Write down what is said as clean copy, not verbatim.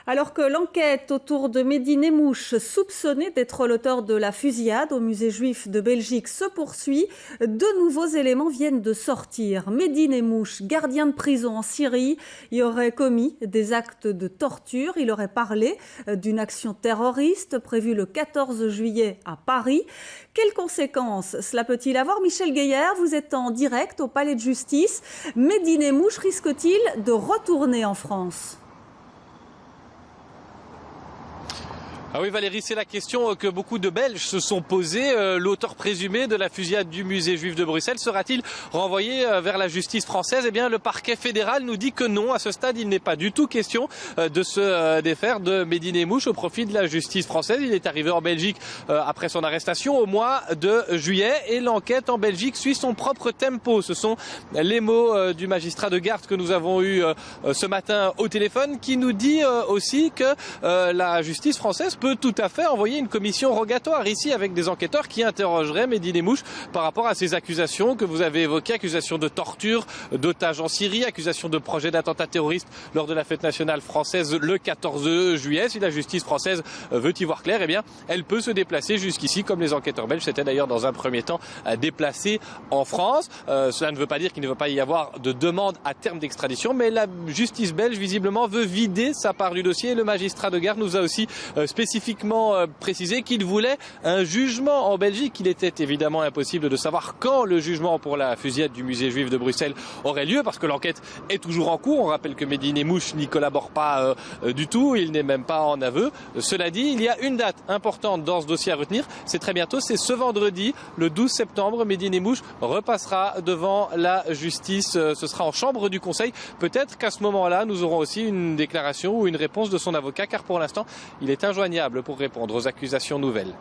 Alors que l'enquête autour de Mehdi Nemmouche, soupçonné d'être l'auteur de la fusillade au musée juif de Belgique, se poursuit, de nouveaux éléments viennent de sortir. Mehdi Nemmouche, gardien de prison en Syrie, y aurait commis des actes de torture. Il aurait parlé d'une action terroriste prévue le 14 juillet à Paris. Quelles conséquences cela peut-il avoir? Michel Gueillard, vous êtes en direct au palais de justice. Mehdi Nemmouche risque-t-il de retourner en France? Ah oui Valérie, c'est la question que beaucoup de Belges se sont posées. L'auteur présumé de la fusillade du musée juif de Bruxelles sera-t-il renvoyé vers la justice française? Eh bien, le parquet fédéral nous dit que non. À ce stade, il n'est pas du tout question de se défaire de Mehdi Nemmouche au profit de la justice française. Il est arrivé en Belgique après son arrestation au mois de juillet et l'enquête en Belgique suit son propre tempo. Ce sont les mots du magistrat de garde que nous avons eu ce matin au téléphone qui nous dit aussi que la justice française peut tout à fait envoyer une commission rogatoire ici avec des enquêteurs qui interrogeraient Mehdi Nemmouche par rapport à ces accusations que vous avez évoquées, accusations de torture, d'otage en Syrie, accusations de projet d'attentat terroriste lors de la fête nationale française le 14 juillet. Si la justice française veut y voir clair, eh bien, elle peut se déplacer jusqu'ici, comme les enquêteurs belges s'étaient d'ailleurs dans un premier temps déplacés en France. Cela ne veut pas dire qu'il ne va pas y avoir de demande à terme d'extradition, mais la justice belge visiblement veut vider sa part du dossier. Le magistrat de garde nous a aussi spécifiquement précisé qu'il voulait un jugement en Belgique. Il était évidemment impossible de savoir quand le jugement pour la fusillade du musée juif de Bruxelles aurait lieu parce que l'enquête est toujours en cours. On rappelle que Mehdi Nemmouche n'y collabore pas du tout, il n'est même pas en aveu. Cela dit, il y a une date importante dans ce dossier à retenir, c'est très bientôt, c'est ce vendredi, le 12 septembre, Mehdi Nemmouche repassera devant la justice, ce sera en chambre du conseil. Peut-être qu'à ce moment-là, nous aurons aussi une déclaration ou une réponse de son avocat car pour l'instant, il est injoignable pour répondre aux accusations nouvelles.